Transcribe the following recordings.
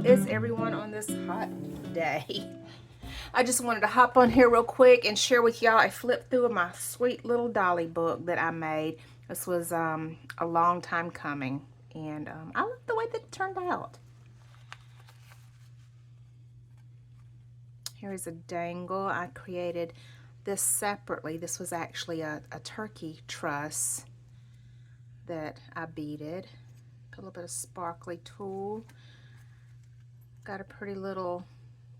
is everyone on this hot day? I just wanted to hop on here real quick and share with y'all a flip through of my sweet little Dolly book that I made. This was a long time coming, and I love the way that it turned out. Here is a dangle. I created this separately. This was actually a turkey truss that I beaded. Put a little bit of sparkly tulle. Got a pretty little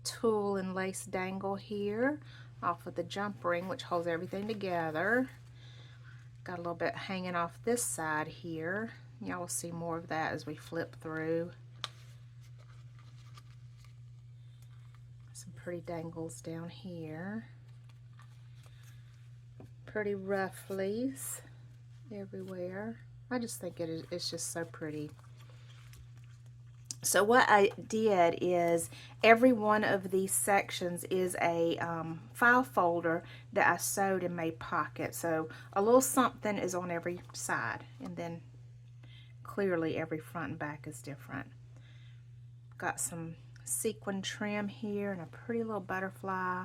tulle and lace dangle here off of the jump ring, which holds everything together. Got a little bit hanging off this side here. Y'all will see more of that as we flip through. Some pretty dangles down here. Pretty rufflies everywhere. I just think it's just so pretty. So what I did is every one of these sections is a file folder that I sewed and made pockets. So a little something is on every side, and then clearly every front and back is different. Got some sequin trim here and a pretty little butterfly.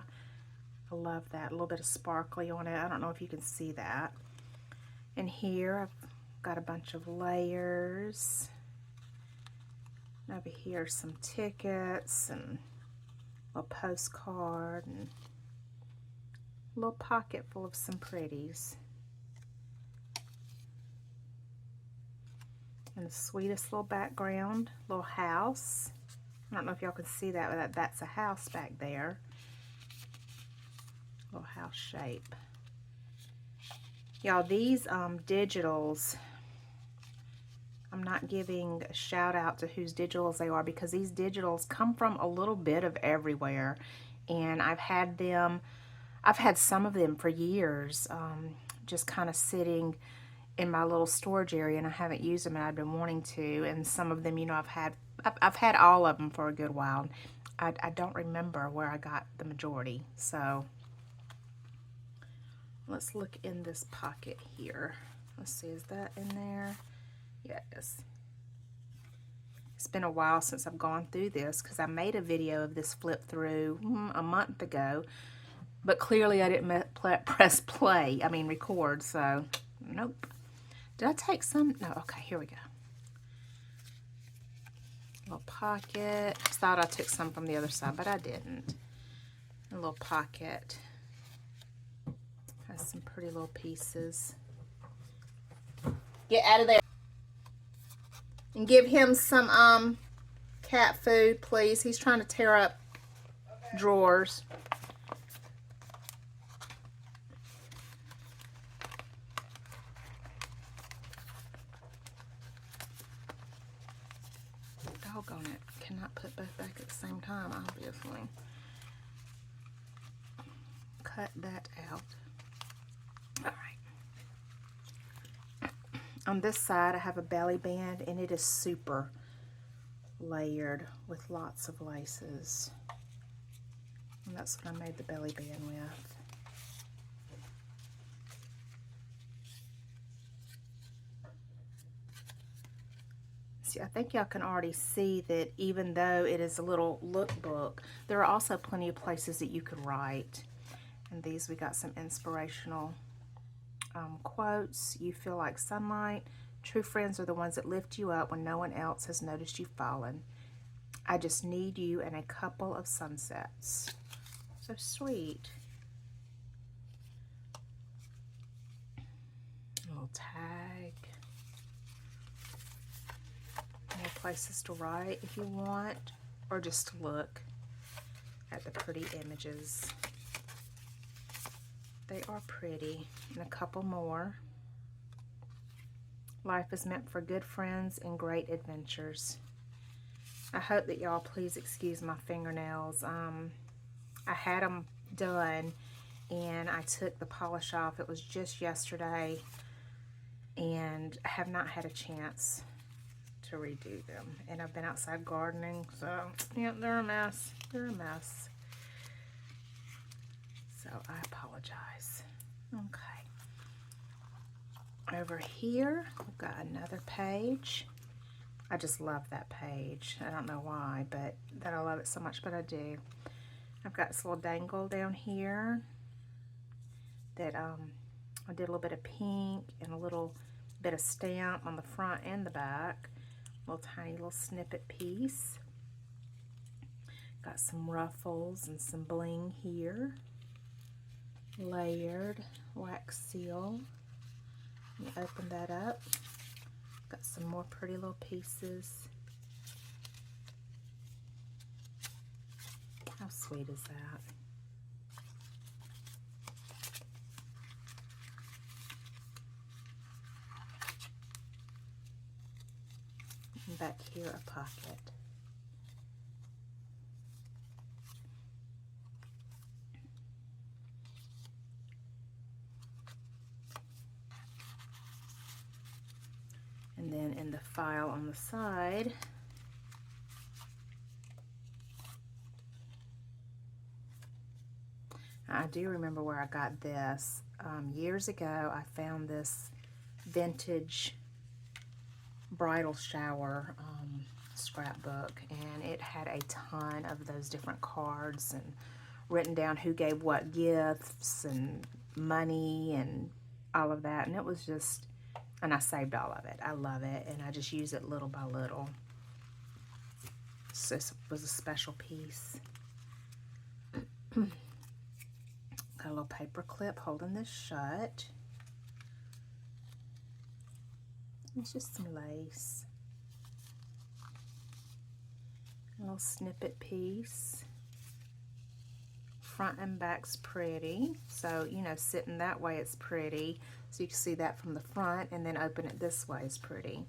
I love that. A little bit of sparkly on it. I don't know if you can see that. And here I've got a bunch of layers. Over here some tickets and a little postcard and a little pocket full of some pretties. And the sweetest little background, little house. I don't know if y'all can see that, but that's a house back there. Little house shape. Y'all, these digitals, I'm not giving a shout out to whose digitals they are because these digitals come from a little bit of everywhere, and I've had some of them for years, just kind of sitting in my little storage area, and I haven't used them, and I've been wanting to. And some of them, you know, I've had all of them for a good while. I don't remember where I got the majority, so let's look in this pocket here. Let's see, is that in there? Yes. It's been a while since I've gone through this because I made a video of this flip through a month ago, but clearly I didn't press play, record, so nope. Did I take some? No, okay, here we go. Little pocket. I thought I took some from the other side, but I didn't. A little pocket. Has some pretty little pieces. Get out of there. And give him some cat food, please. He's trying to tear up drawers. Doggone it. Cannot put both back at the same time, obviously. Cut that out. All right. On this side, I have a belly band, and it is super layered with lots of laces. And that's what I made the belly band with. See, I think y'all can already see that even though it is a little lookbook, there are also plenty of places that you could write. And these, we got some inspirational quotes. You feel like sunlight. True friends are the ones that lift you up when no one else has noticed you've fallen. I just need you and a couple of sunsets. So sweet. A little tag. More places to write if you want, or just to look at the pretty images. They are pretty. And a couple more. Life is meant for good friends and great adventures. I hope that y'all please excuse my fingernails. I had them done and I took the polish off. It was just yesterday, and I have not had a chance to redo them. And I've been outside gardening, so yeah, they're a mess. They're a mess. So I apologize. Okay. Over here, we've got another page. I just love that page. I don't know why, but that I love it so much, but I do. I've got this little dangle down here that I did a little bit of pink and a little bit of stamp on the front and the back. Little tiny little snippet piece. Got some ruffles and some bling here. Layered wax seal. Let me open that up. Got some more pretty little pieces. How sweet is that? And back here, a pocket. And then in the file on the side, I do remember where I got this. Years ago, I found this vintage bridal shower scrapbook, and it had a ton of those different cards and written down who gave what gifts and money and all of that, and it was just, and I saved all of it. I love it, and I just use it little by little. So this was a special piece. Got a little paper clip holding this shut. It's just some lace. A little snippet piece. Front and back's pretty. So, you know, sitting that way it's pretty. So you can see that from the front, and then open it this way is pretty.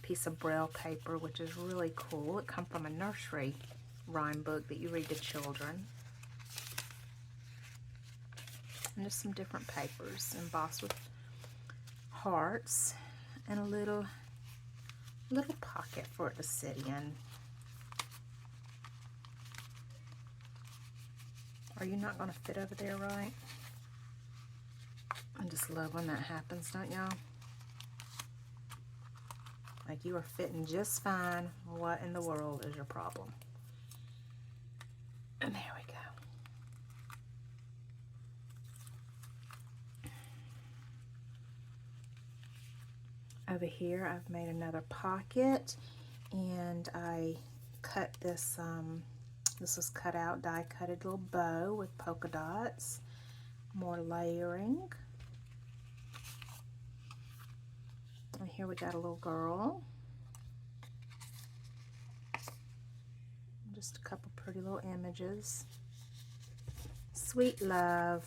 Piece of braille paper, which is really cool. It comes from a nursery rhyme book that you read to children. And just some different papers embossed with hearts, and a little pocket for it to sit in. Are you not going to fit over there right? I just love when that happens, don't y'all? Like you are fitting just fine. What in the world is your problem? And there we go. Over here I've made another pocket, and I cut this, this was cut out, die cutted little bow with polka dots, more layering. And here we got a little girl. Just a couple pretty little images. Sweet love.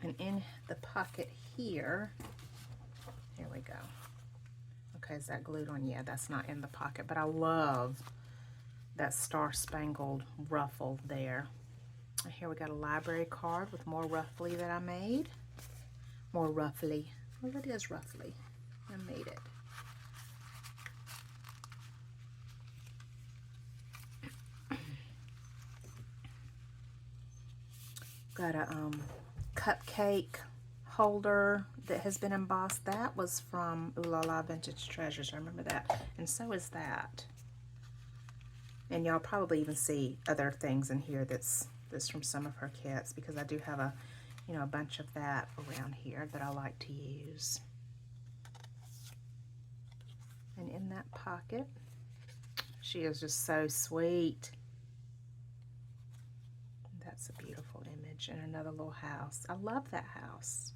And in the pocket here we go. Okay, is that glued on? Yeah, that's not in the pocket, but I love that star-spangled ruffle there. And here we got a library card with more ruffly that I made. More ruffly. Well, it is ruffly. I made it. Got a cupcake holder that has been embossed. That was from Ooh La La Vintage Treasures. I remember that. And so is that. And y'all probably even see other things in here that's from some of her kits, because I do have a, you know, a bunch of that around here that I like to use. And in that pocket, she is just so sweet. That's a beautiful image, and another little house. I love that house.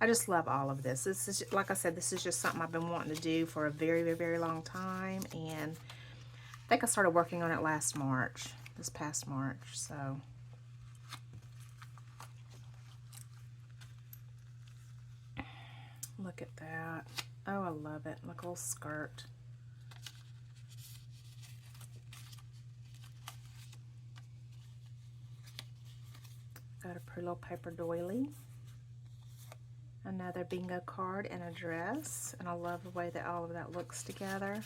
I just love all of this. This is, like I said, this is just something I've been wanting to do for a very, very, very long time, and I think I started working on it last March, this past March, so. Look at that. Oh, I love it. Look, a little skirt. Got a pretty little paper doily. Another bingo card and a dress. And I love the way that all of that looks together.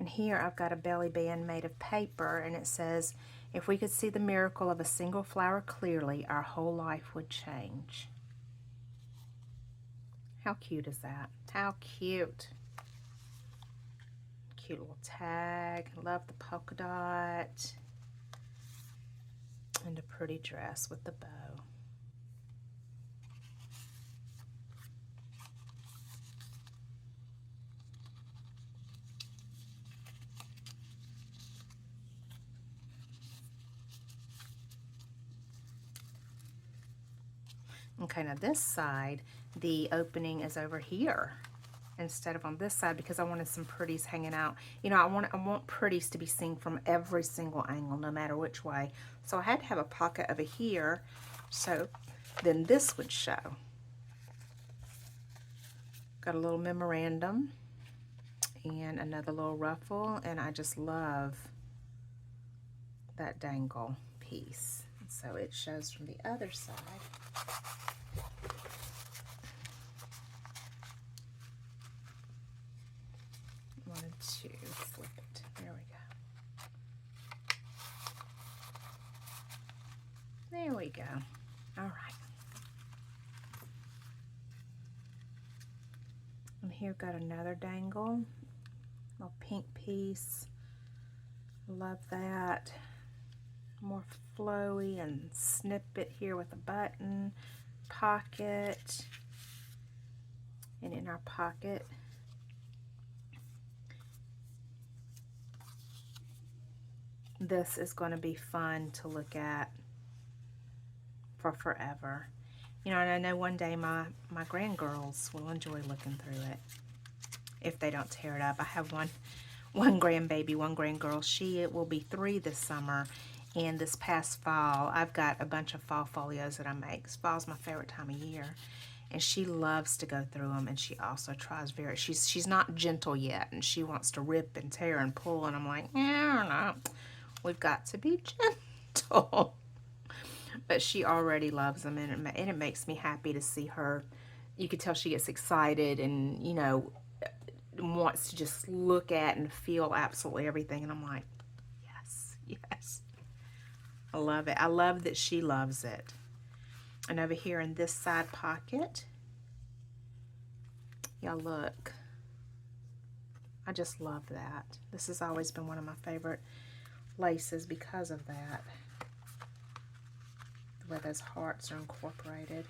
And here I've got a belly band made of paper, and it says, "If we could see the miracle of a single flower clearly, our whole life would change." How cute is that? How cute. Cute little tag. Love the polka dot. And a pretty dress with the bow. Okay, now this side, the opening is over here instead of on this side because I wanted some pretties hanging out. You know, I want pretties to be seen from every single angle, no matter which way. So I had to have a pocket over here, so then this would show. Got a little memorandum and another little ruffle, and I just love that dangle piece. So it shows from the other side. Wanted to flip it. There we go. There we go. All right. And here got another dangle. Little pink piece. Love that. More flowy and snippet here with a button. Pocket. And in our pocket, this is going to be fun to look at for forever. You know, and I know one day my grandgirls will enjoy looking through it if they don't tear it up. I have one grandbaby, one grandgirl. She will be 3 this summer, and this past fall, I've got a bunch of fall folios that I make. Fall's my favorite time of year, and she loves to go through them, and she also tries she's not gentle yet, and she wants to rip and tear and pull, and I'm like, yeah, no, we've got to be gentle. But she already loves them, and it makes me happy to see her. You could tell she gets excited and, you know, wants to just look at and feel absolutely everything. And I'm like, yes, yes. I love it. I love that she loves it. And over here in this side pocket, y'all look. I just love that. This has always been one of my favorite laces because of that. The way those hearts are incorporated.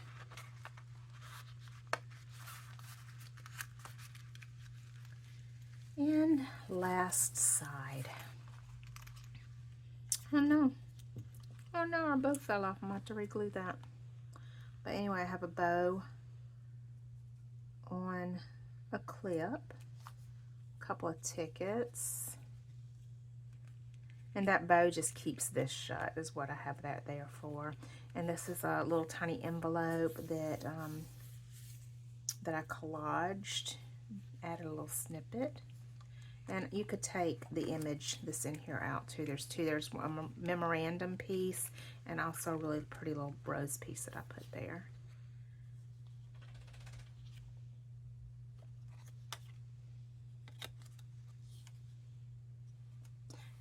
And last side. Oh no, I both fell off. I'm going to have to re-glue that. But anyway, I have a bow on a clip, a couple of tickets, and that bow just keeps this shut is what I have that there for. And this is a little tiny envelope that that I collaged, added a little snippet. And you could take the image that's in here out too. There's a memorandum piece and also a really pretty little rose piece that I put there.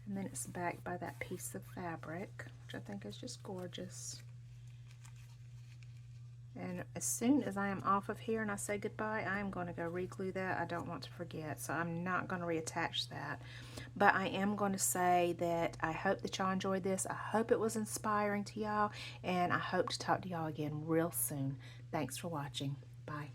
And then it's backed by that piece of fabric, which I think is just gorgeous. And as soon as I am off of here and I say goodbye, I am going to go re-glue that. I don't want to forget, so I'm not going to reattach that. But I am going to say that I hope that y'all enjoyed this. I hope it was inspiring to y'all, and I hope to talk to y'all again real soon. Thanks for watching. Bye.